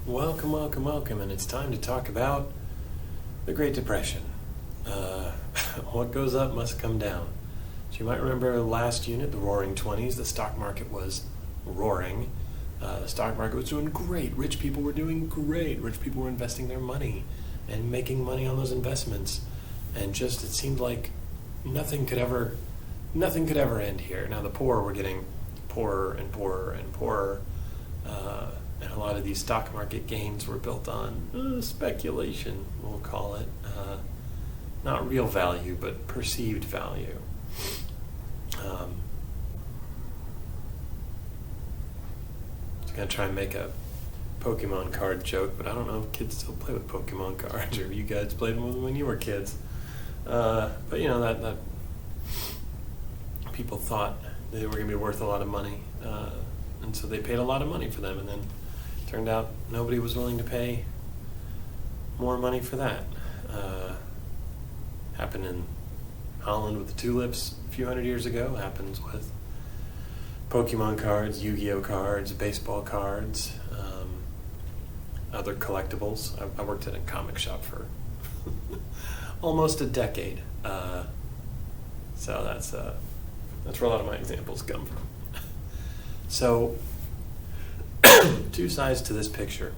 Welcome, welcome, welcome, and it's time to talk about the Great Depression. What goes up must come down. So you might remember last unit, the Roaring Twenties, the stock market was roaring. The stock market was doing great. Rich people were doing great. Rich people were investing their money and making money on those investments. And just, it seemed like nothing could ever end here. Now the poor were getting poorer and poorer and poorer. And a lot of these stock market gains were built on speculation, we'll call it. Not real value, but perceived value. I was going to try and make a Pokemon card joke, but I don't know if kids still play with Pokemon cards, or you guys played with them when you were kids. But you know, that people thought they were going to be worth a lot of money. And so they paid a lot of money for them, and then turned out nobody was willing to pay more money for that. Happened in Holland with the tulips a few hundred years ago. Happens with Pokemon cards, Yu-Gi-Oh cards, baseball cards, other collectibles. I worked at a comic shop for almost a decade. So that's where a lot of my examples come from. So, two sides to this picture.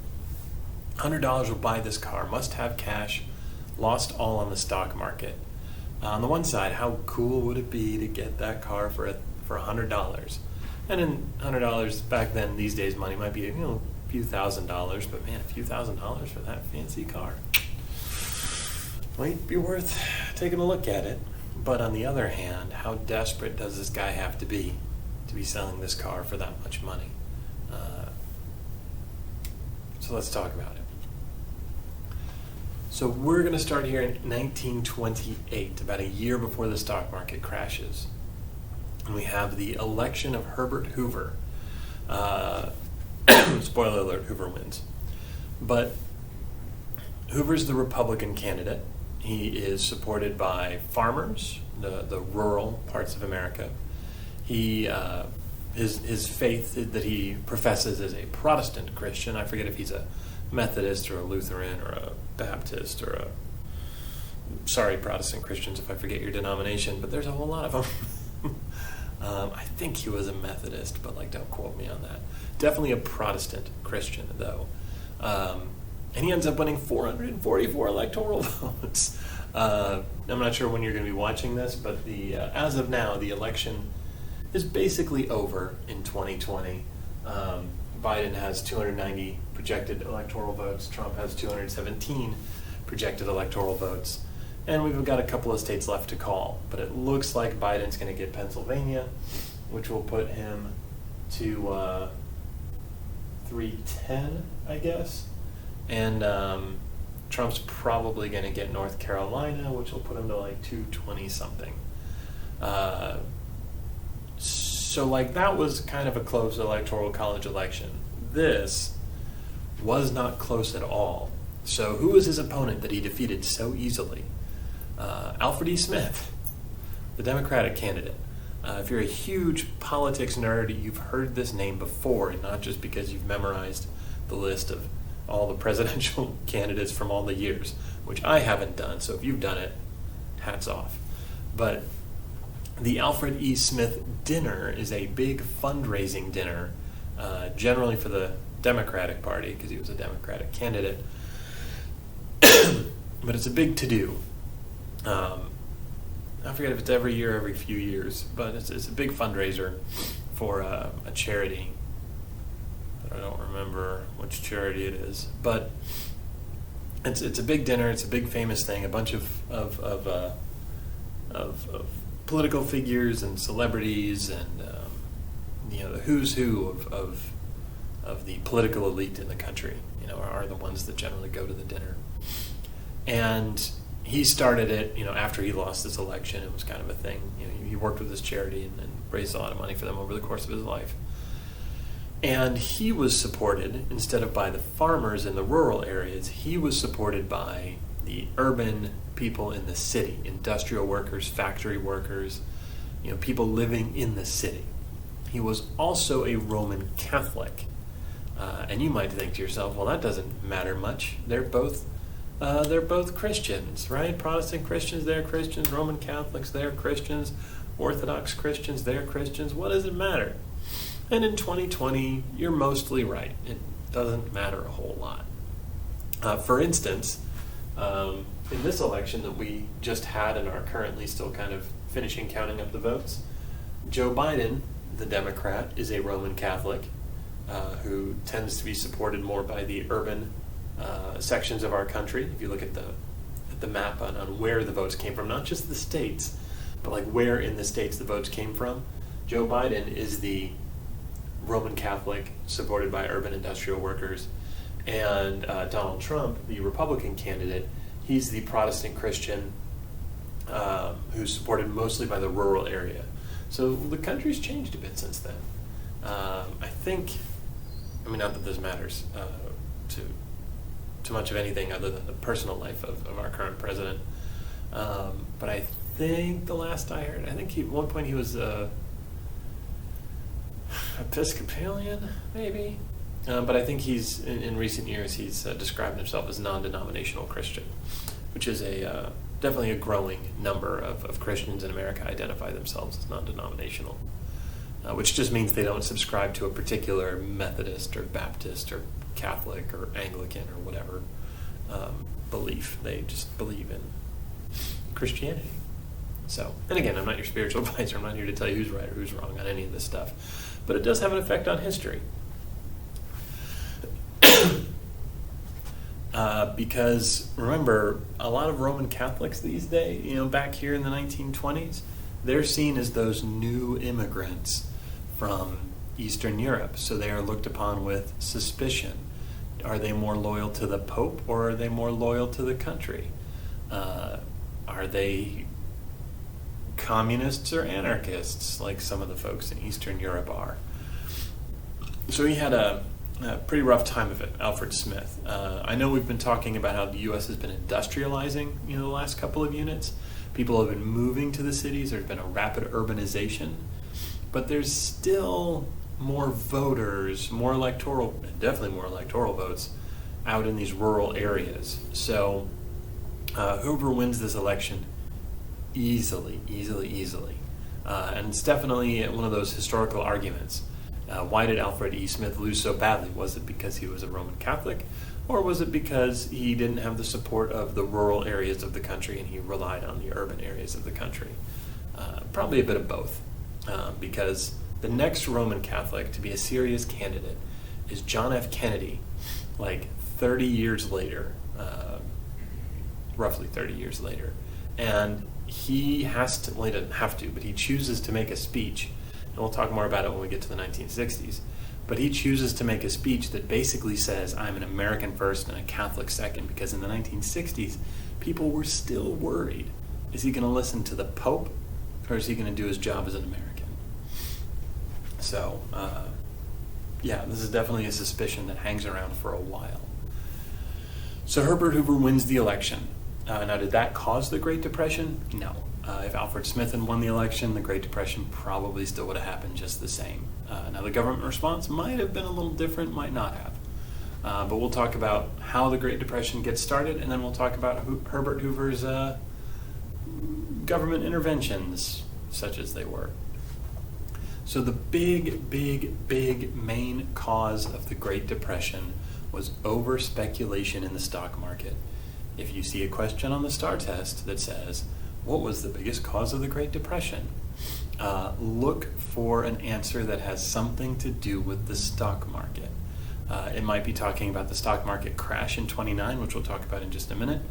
$100 will buy this car, must have cash, lost all on the stock market. On the one side, how cool would it be to get that car for $100? And in $100 back then, these days, money might be a few $1,000s, but man, a few $1,000s for that fancy car might be worth taking a look at it. But on the other hand, how desperate does this guy have to be selling this car for that much money? So let's talk about it. So we're going to start here in 1928, about a year before the stock market crashes. And we have the election of Herbert Hoover. Spoiler alert, Hoover wins. But Hoover's the Republican candidate. He is supported by farmers, the rural parts of America. He his faith that he professes is a Protestant Christian. I forget if he's a Methodist or a Lutheran or a Baptist or sorry, Protestant Christians, if I forget your denomination, but there's a whole lot of them. I think he was a Methodist, but don't quote me on that. Definitely a Protestant Christian, though. And he ends up winning 444 electoral votes. I'm not sure when you're going to be watching this, but as of now, the election is basically over in 2020. Biden has 290 projected electoral votes. Trump has 217 projected electoral votes. And we've got a couple of states left to call. But it looks like Biden's going to get Pennsylvania, which will put him to 310, I guess. And Trump's probably going to get North Carolina, which will put him to 220 something. So that was kind of a close electoral college election. This was not close at all. So who was his opponent that he defeated so easily? Alfred E. Smith, the Democratic candidate. If you're a huge politics nerd, you've heard this name before, and not just because you've memorized the list of all the presidential candidates from all the years, which I haven't done. So if you've done it, hats off. But the Alfred E. Smith dinner is a big fundraising dinner, generally for the Democratic Party, because he was a Democratic candidate. But it's a big to-do. I forget if it's every year, every few years, but it's a big fundraiser for a charity. I don't remember which charity it is, but it's a big dinner. It's a big famous thing. A bunch of political figures and celebrities and the who's who of the political elite in the country. Are the ones that generally go to the dinner. And he started it. After he lost this election, it was kind of a thing. He worked with this charity and raised a lot of money for them over the course of his life. And he was supported, instead of by the farmers in the rural areas, he was supported by the urban people in the city, industrial workers, factory workers, people living in the city. He was also a Roman Catholic. And you might think to yourself, well, that doesn't matter much. They're both Christians, right? Protestant Christians, they're Christians. Roman Catholics, they're Christians. Orthodox Christians, they're Christians. What does it matter? And in 2020, you're mostly right. It doesn't matter a whole lot. For instance, in this election that we just had and are currently still kind of finishing counting up the votes, Joe Biden, the Democrat, is a Roman Catholic who tends to be supported more by the urban sections of our country. If you look at the map on where the votes came from, not just the states, but like where in the states the votes came from, Joe Biden is the Roman Catholic supported by urban industrial workers. And Donald Trump, the Republican candidate, he's the Protestant Christian who's supported mostly by the rural area. So the country's changed a bit since then. Not that this matters too much of anything other than the personal life of our current president. But I think the last I heard, at one point he was Episcopalian, maybe. But I think he's, in recent years, he's described himself as non-denominational Christian, which is definitely a growing number of Christians in America identify themselves as non-denominational, which just means they don't subscribe to a particular Methodist or Baptist or Catholic or Anglican or whatever belief. They just believe in Christianity. So, and again, I'm not your spiritual advisor. I'm not here to tell you who's right or who's wrong on any of this stuff. But it does have an effect on history. Because remember, a lot of Roman Catholics these days, back here in the 1920s, they're seen as those new immigrants from Eastern Europe. So they are looked upon with suspicion. Are they more loyal to the Pope or are they more loyal to the country? Are they communists or anarchists like some of the folks in Eastern Europe are? So he had a pretty rough time of it, Alfred Smith. I know we've been talking about how the U.S. has been industrializing, the last couple of units. People have been moving to the cities. There's been a rapid urbanization. But there's still more voters, definitely more electoral votes out in these rural areas. So Hoover wins this election easily. And it's definitely one of those historical arguments. Why did Alfred E. Smith lose so badly? Was it because he was a Roman Catholic, or was it because he didn't have the support of the rural areas of the country and he relied on the urban areas of the country? Probably a bit of both, because the next Roman Catholic to be a serious candidate is John F. Kennedy, like 30 years later, roughly 30 years later. And he has to, well, he doesn't have to, but he chooses to make a speech. And we'll talk more about it when we get to the 1960s. But he chooses to make a speech that basically says, I'm an American first and a Catholic second, because in the 1960s, people were still worried. Is he going to listen to the Pope, or is he going to do his job as an American? So, this is definitely a suspicion that hangs around for a while. So Herbert Hoover wins the election. Now, did that cause the Great Depression? No. If Alfred Smith had won the election, the Great Depression probably still would have happened just the same. Now, the government response might have been a little different, might not have. But we'll talk about how the Great Depression gets started, and then we'll talk about Herbert Hoover's government interventions, such as they were. So the big main cause of the Great Depression was over-speculation in the stock market. If you see a question on the STAR test that says, what was the biggest cause of the Great Depression? Look for an answer that has something to do with the stock market. It might be talking about the stock market crash in 29, which we'll talk about in just a minute,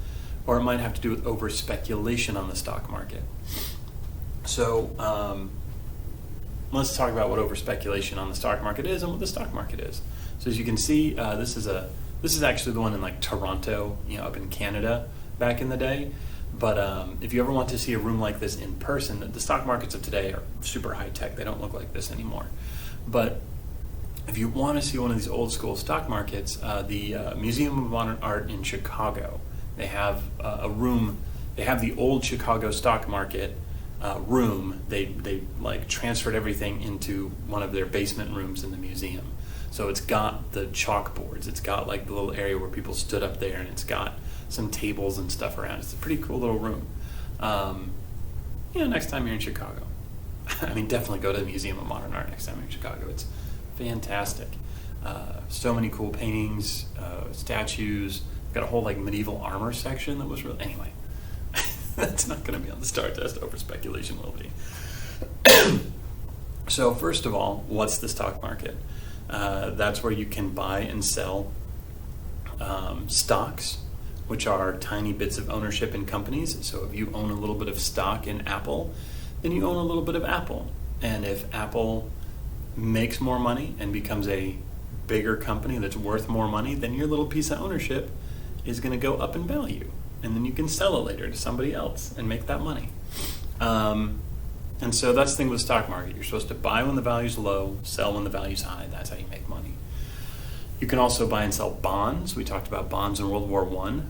or it might have to do with over-speculation on the stock market. So let's talk about what over-speculation on the stock market is and what the stock market is. So as you can see, this is actually the one in like Toronto, up in Canada back in the day. But if you ever want to see a room like this in person, the stock markets of today are super high tech. They don't look like this anymore. But if you want to see one of these old school stock markets, the Museum of Modern Art in Chicago, they have a room. They have the old Chicago stock market room. They like transferred everything into one of their basement rooms in the museum. So it's got the chalkboards. It's got like the little area where people stood up there, and it's got some tables and stuff around. It's a pretty cool little room. Next time you're in Chicago. I mean, definitely go to the Museum of Modern Art next time you're in Chicago. It's fantastic. So many cool paintings, statues. Got a whole like medieval armor section that was really... Anyway, that's not going to be on the STAR test. Over speculation will be. So first of all, what's the stock market? That's where you can buy and sell stocks, which are tiny bits of ownership in companies. So if you own a little bit of stock in Apple, then you own a little bit of Apple. And if Apple makes more money and becomes a bigger company that's worth more money, then your little piece of ownership is going to go up in value. And then you can sell it later to somebody else and make that money. And so that's the thing with the stock market. You're supposed to buy when the value's low, sell when the value's high. That's how you make money. You can also buy and sell bonds. We talked about bonds in World War I.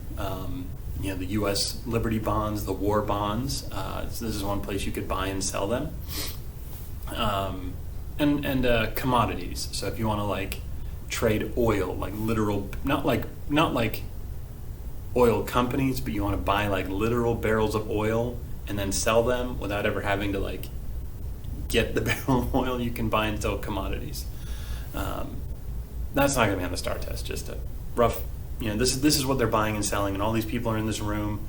The U.S. Liberty bonds, the war bonds. This is one place you could buy and sell them. And commodities. So if you want to like trade oil, like literal, not like oil companies, but you want to buy like literal barrels of oil and then sell them without ever having to like get the barrel of oil, you can buy and sell commodities. That's not going to be on the STAR test. Just a rough, this is what they're buying and selling, and all these people are in this room,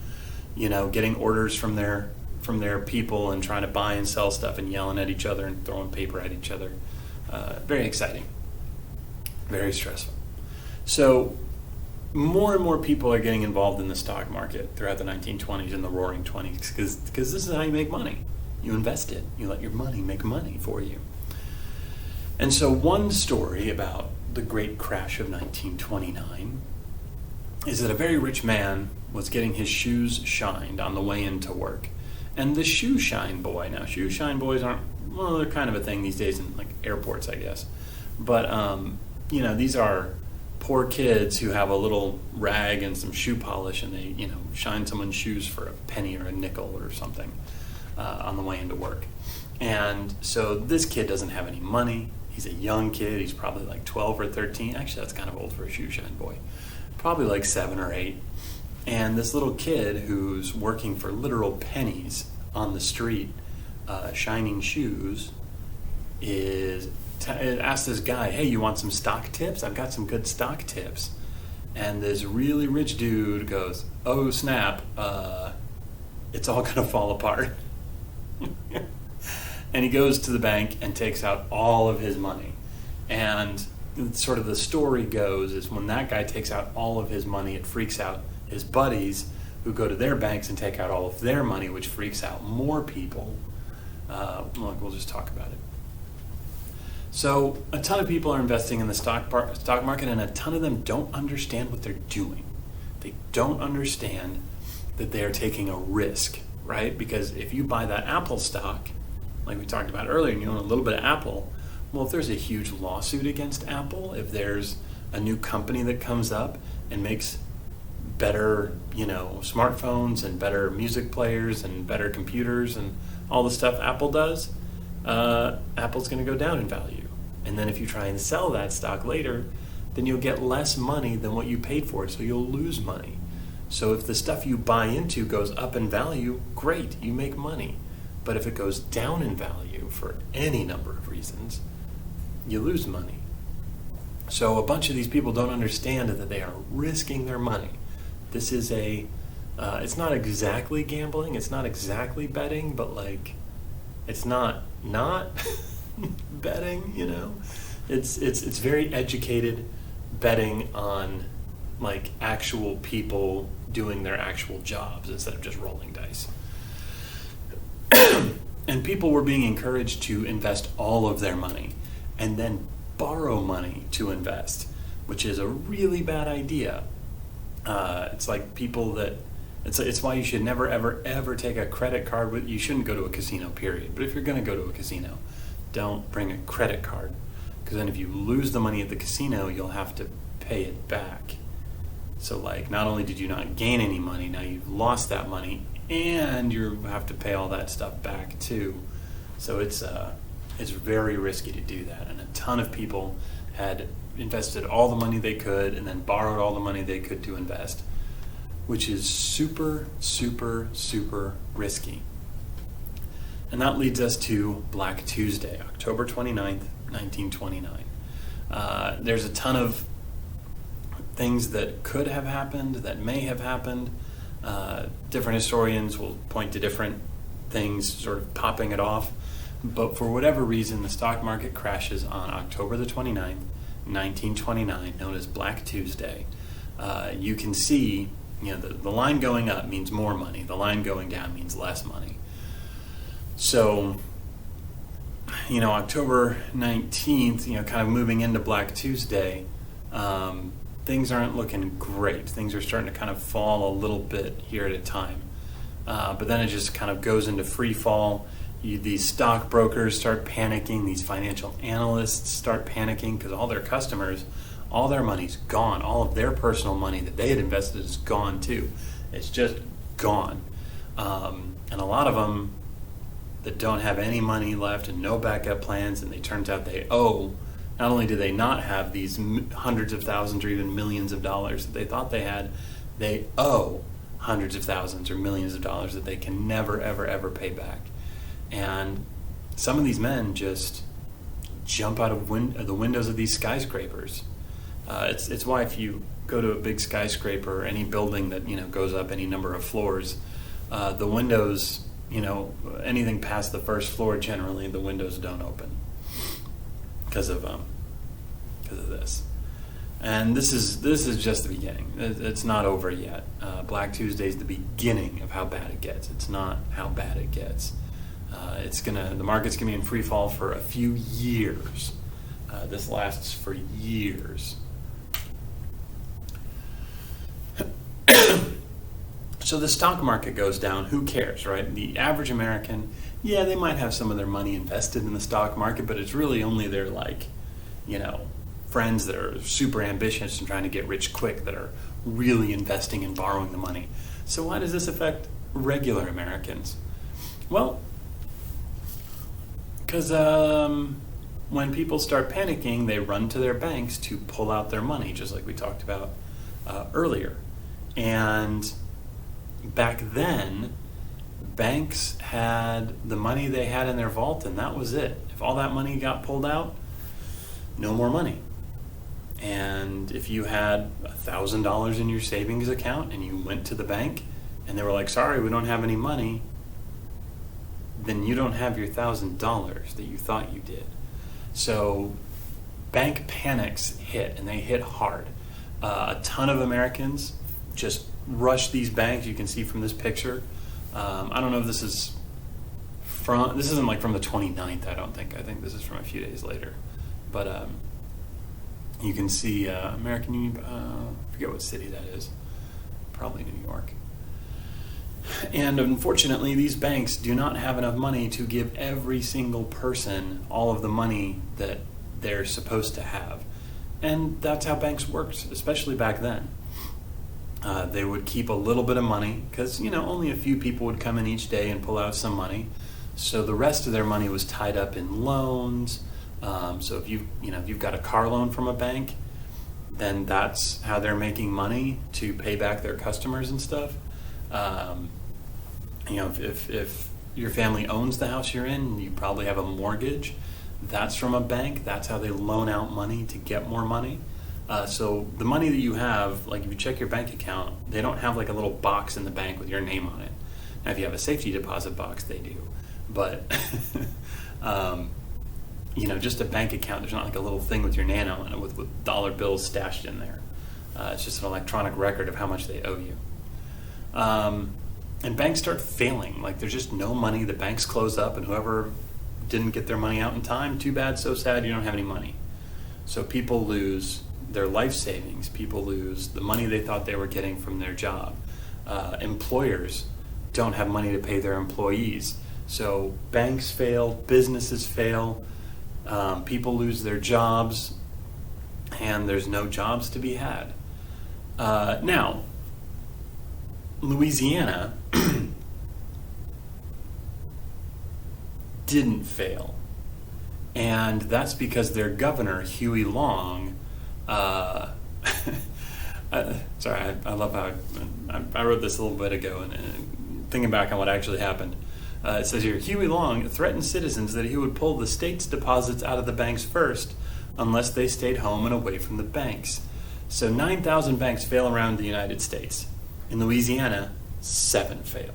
getting orders from their people and trying to buy and sell stuff and yelling at each other and throwing paper at each other. Very exciting, very stressful. So more and more people are getting involved in the stock market throughout the 1920s and the Roaring 20s because this is how you make money. You invest it. You let your money make money for you. And so one story about the great crash of 1929 is that a very rich man was getting his shoes shined on the way into work. And the shoe shine boy, now shoe shine boys aren't, well, they're kind of a thing these days in like airports, I guess. But, these are poor kids who have a little rag and some shoe polish, and they, shine someone's shoes for a penny or a nickel or something on the way into work. And so this kid doesn't have any money. He's a young kid. He's probably like 12 or 13. Actually, that's kind of old for a shoe shine boy. Probably like 7 or 8. And this little kid who's working for literal pennies on the street, shining shoes, asked this guy, "Hey, you want some stock tips? I've got some good stock tips." And this really rich dude goes, "Oh snap, it's all gonna fall apart." And he goes to the bank and takes out all of his money. And sort of the story goes is when that guy takes out all of his money, it freaks out his buddies who go to their banks and take out all of their money, which freaks out more people. We'll just talk about it. So a ton of people are investing in the stock market, and a ton of them don't understand what they're doing. They don't understand that they are taking a risk, right? Because if you buy that Apple stock, like we talked about earlier, and you own a little bit of Apple, well, if there's a huge lawsuit against Apple, if there's a new company that comes up and makes better, smartphones and better music players and better computers and all the stuff Apple does, Apple's going to go down in value. And then if you try and sell that stock later, then you'll get less money than what you paid for it, so you'll lose money. So if the stuff you buy into goes up in value, great, you make money. But if it goes down in value for any number of reasons, you lose money. So a bunch of these people don't understand that they are risking their money. This is it's not exactly gambling, it's not exactly betting, but like, it's not betting, It's very educated betting on like actual people doing their actual jobs instead of just rolling dice. And people were being encouraged to invest all of their money and then borrow money to invest, which is a really bad idea. It's like it's why you should never, ever, ever take a credit card you shouldn't go to a casino, period. But if you're going to go to a casino, don't bring a credit card, because then if you lose the money at the casino, you'll have to pay it back. So like, not only did you not gain any money, now you've lost that money, and you have to pay all that stuff back too. So it's very risky to do that, and a ton of people had invested all the money they could and then borrowed all the money they could to invest, which is super, super, super risky. And that leads us to Black Tuesday, October 29th, 1929. There's a ton of things that could have happened, that may have happened. Different historians will point to different things sort of popping it off. But for whatever reason, the stock market crashes on October the 29th, 1929, known as Black Tuesday. You can see, the line going up means more money. The line going down means less money. So, October 19th, kind of moving into Black Tuesday, things aren't looking great. Things are starting to kind of fall a little bit here at a time. But then it just kind of goes into free fall. These stockbrokers start panicking. These financial analysts start panicking because all their customers, all their money's gone. All of their personal money that they had invested is gone too. It's just gone. And a lot of them that don't have any money left and no backup plans, and it turns out they owe. Not only do they not have these hundreds of thousands or even millions of dollars that they thought they had, they owe hundreds of thousands or millions of dollars that they can never, ever, ever pay back. And some of these men just jump out of the windows of these skyscrapers. It's why if you go to a big skyscraper or any building that goes up any number of floors, the windows, anything past the first floor, generally the windows don't open because of this. And this is just the beginning. It's not over yet. Black Tuesday is the beginning of how bad it gets. It's not how bad it gets. The market's gonna be in free fall for a few years. This lasts for years. So the stock market goes down. Who cares, right? The average American, they might have some of their money invested in the stock market, but it's really only their friends that are super ambitious and trying to get rich quick that are really investing and borrowing the money. So why does this affect regular Americans? Well, because when people start panicking, they run to their banks to pull out their money, just like we talked about earlier. And back then, banks had the money they had in their vault, and that was it. If all that money got pulled out, no more money. And if you had $1,000 in your savings account and you went to the bank and they were like, sorry, we don't have any money, then you don't have your $1,000 that you thought you did. So bank panics hit, and they hit hard. A ton of Americans just rushed these banks. You can see from this picture. I don't know if this isn't like from the 29th, I don't think. I think this is from a few days later. But you can see American Union, I forget what city that is, probably New York. And unfortunately, these banks do not have enough money to give every single person all of the money that they're supposed to have. And that's how banks worked, especially back then. They would keep a little bit of money because, only a few people would come in each day and pull out some money. So the rest of their money was tied up in loans. So if you've got a car loan from a bank, then that's how they're making money to pay back their customers and stuff. If your family owns the house you're in, you probably have a mortgage. That's from a bank. That's how they loan out money to get more money. So the money that you have, like if you check your bank account, they don't have like a little box in the bank with your name on it. Now, if you have a safety deposit box, they do. But just a bank account, there's not like a little thing with your name on it with dollar bills stashed in there. It's just an electronic record of how much they owe you. And banks start failing. Like there's just no money. The banks close up, and whoever didn't get their money out in time, too bad, so sad, you don't have any money. So people lose their life savings. People lose the money they thought they were getting from their job. Employers don't have money to pay their employees. So banks fail, businesses fail, people lose their jobs, and there's no jobs to be had. Now, Louisiana didn't fail. And that's because their governor, Huey Long, sorry, I love how I wrote this a little bit ago, and thinking back on what actually happened. It says here, Huey Long threatened citizens that he would pull the state's deposits out of the banks first unless they stayed home and away from the banks. So 9,000 banks fail around the United States. In Louisiana, 7 fail.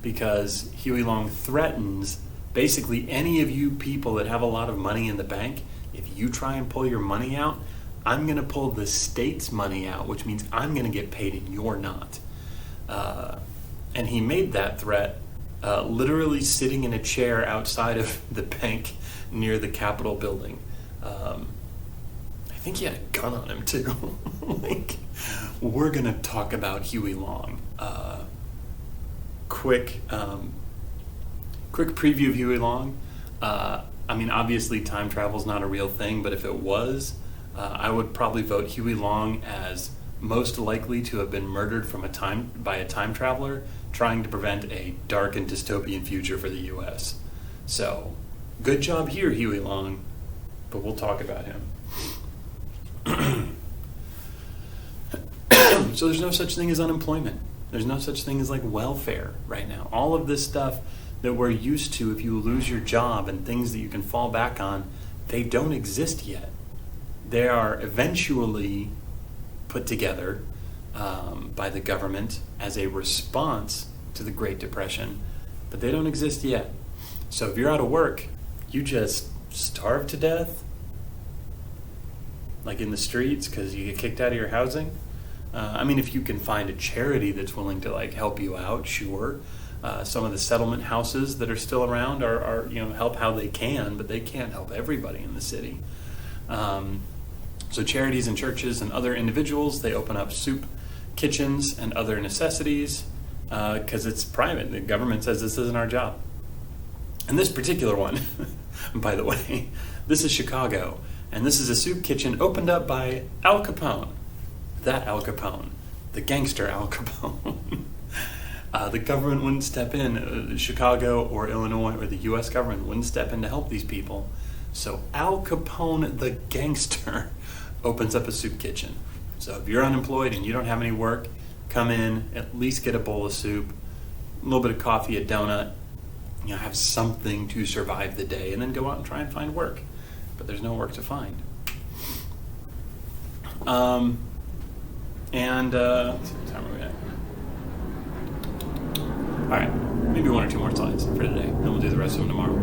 Because Huey Long threatens basically any of you people that have a lot of money in the bank, if you try and pull your money out, I'm going to pull the state's money out, which means I'm going to get paid and you're not. And he made that threat literally sitting in a chair outside of the bank near the Capitol building. I think he had a gun on him too. Like, we're going to talk about Huey Long. Quick preview of Huey Long. I mean, obviously time travel is not a real thing, but if it was, I would probably vote Huey Long as most likely to have been murdered by a time traveler trying to prevent a dark and dystopian future for the U.S. So, good job here, Huey Long, but we'll talk about him. So there's no such thing as unemployment. There's no such thing as like welfare right now. All of this stuff that we're used to, if you lose your job and things that you can fall back on, they don't exist yet. They are eventually put together by the government as a response to the Great Depression, but they don't exist yet. So if you're out of work, you just starve to death, like in the streets because you get kicked out of your housing. I mean, if you can find a charity that's willing to like help you out, sure. Some of the settlement houses that are still around are help how they can, but they can't help everybody in the city. So charities and churches and other individuals, they open up soup kitchens and other necessities because it's private. The government says this isn't our job. And this particular one, by the way, this is Chicago, and this is a soup kitchen opened up by Al Capone. That Al Capone, the gangster Al Capone. The government wouldn't step in. Chicago or Illinois or the U.S. government wouldn't step in to help these people. So Al Capone, the gangster, opens up a soup kitchen. So if you're unemployed and you don't have any work, come in, at least get a bowl of soup, a little bit of coffee, a donut, have something to survive the day, and then go out and try and find work. But there's no work to find. Let's see what time are we at? All right, maybe 1 or 2 more slides for today, and we'll do the rest of them tomorrow.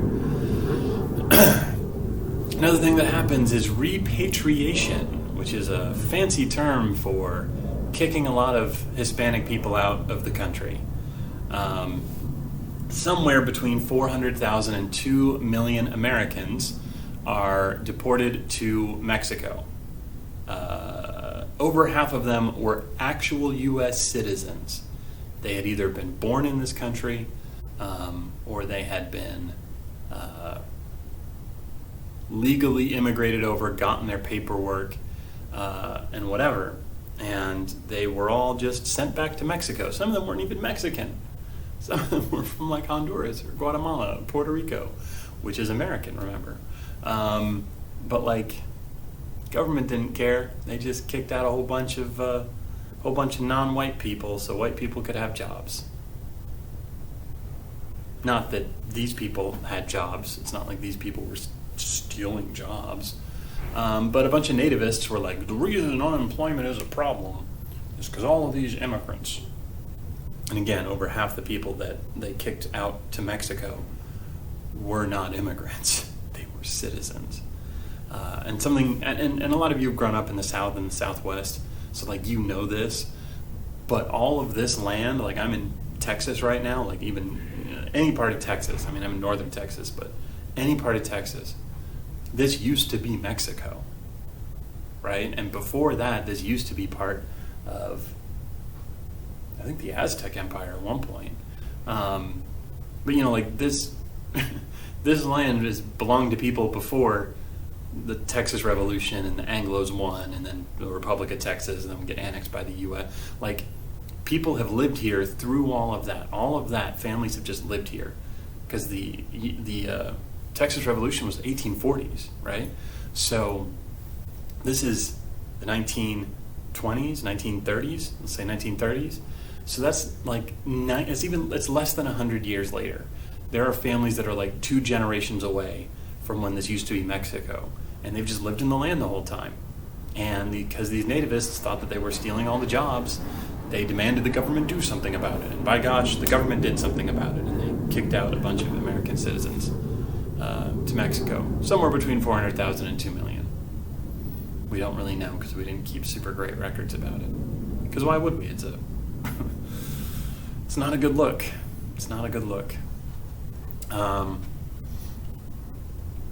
Another thing that happens is repatriation, which is a fancy term for kicking a lot of Hispanic people out of the country. Somewhere between 400,000 and 2 million Americans are deported to Mexico. Over half of them were actual U.S. citizens. They had either been born in this country or they had been legally immigrated over, gotten their paperwork, and whatever. And they were all just sent back to Mexico. Some of them weren't even Mexican. Some of them were from like Honduras or Guatemala, or Puerto Rico, which is American, remember. But like, government didn't care. They just kicked out a whole bunch of non-white people so white people could have jobs. Not that these people had jobs. It's not like these people were stealing jobs. But a bunch of nativists were like, the reason unemployment is a problem is because all of these immigrants. And again, over half the people that they kicked out to Mexico were not immigrants. They were citizens. And a lot of you have grown up in the South and the Southwest, so like you know this, but all of this land, like I'm in Texas right now, like even any part of Texas, I mean I'm in northern Texas, but any part of Texas, this used to be Mexico, right? And before that, this used to be part of, I think, the Aztec Empire at one point. But like this, this land belonged to people before the Texas Revolution and the Anglos won, and then the Republic of Texas, and then we get annexed by the U.S. Like, people have lived here through all of that. All of that, families have just lived here because the Texas Revolution was 1840s, right? So this is the 1920s, 1930s, let's say 1930s. So that's like, it's less than 100 years later. There are families that are like 2 generations away from when this used to be Mexico, and they've just lived in the land the whole time. And because these nativists thought that they were stealing all the jobs, they demanded the government do something about it. And by gosh, the government did something about it, and they kicked out a bunch of American citizens to Mexico, somewhere between 400,000 and 2 million. We don't really know because we didn't keep super great records about it. Because why would we? It's not a good look. It's not a good look.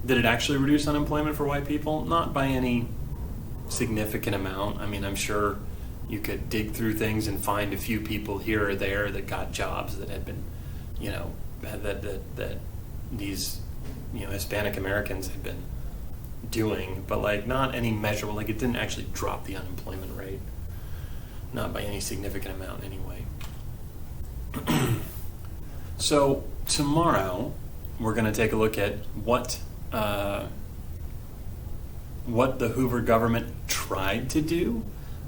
Did it actually reduce unemployment for white people? Not by any significant amount. I mean, I'm sure you could dig through things and find a few people here or there that got jobs that had been, that these, Hispanic Americans had been doing, but like not any measurable, like it didn't actually drop the unemployment rate. Not by any significant amount anyway. So tomorrow we're going to take a look at what the Hoover government tried to do.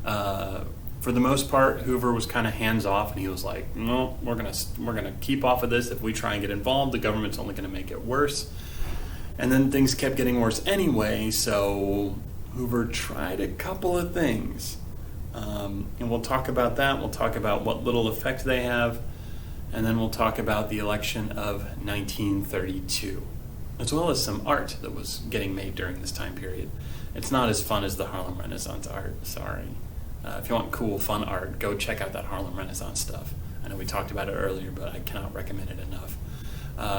For the most part, Hoover was kind of hands off, and he was like, "No, we're gonna keep off of this. If we try and get involved, the government's only going to make it worse." And then things kept getting worse anyway. So Hoover tried a couple of things, and we'll talk about that. We'll talk about what little effect they have, and then we'll talk about the election of 1932, as well as some art that was getting made during this time period. It's not as fun as the Harlem Renaissance art, sorry. If you want cool, fun art, go check out that Harlem Renaissance stuff. I know we talked about it earlier, but I cannot recommend it enough.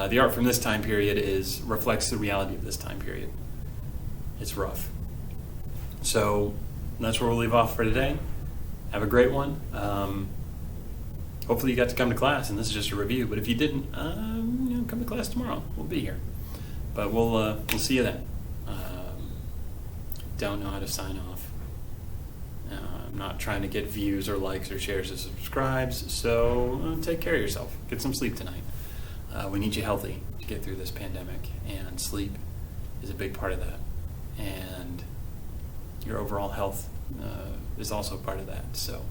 The art from this time period reflects the reality of this time period. It's rough. So that's where we'll leave off for today. Have a great one. Hopefully you got to come to class, and this is just a review. But if you didn't, come to class tomorrow. We'll be here. But we'll see you then. Don't know how to sign off. I'm not trying to get views or likes or shares or subscribes, so take care of yourself. Get some sleep tonight. We need you healthy to get through this pandemic, and sleep is a big part of that. And your overall health is also part of that. So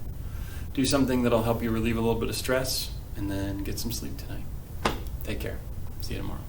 do something that'll help you relieve a little bit of stress, and then get some sleep tonight. Take care. See you tomorrow.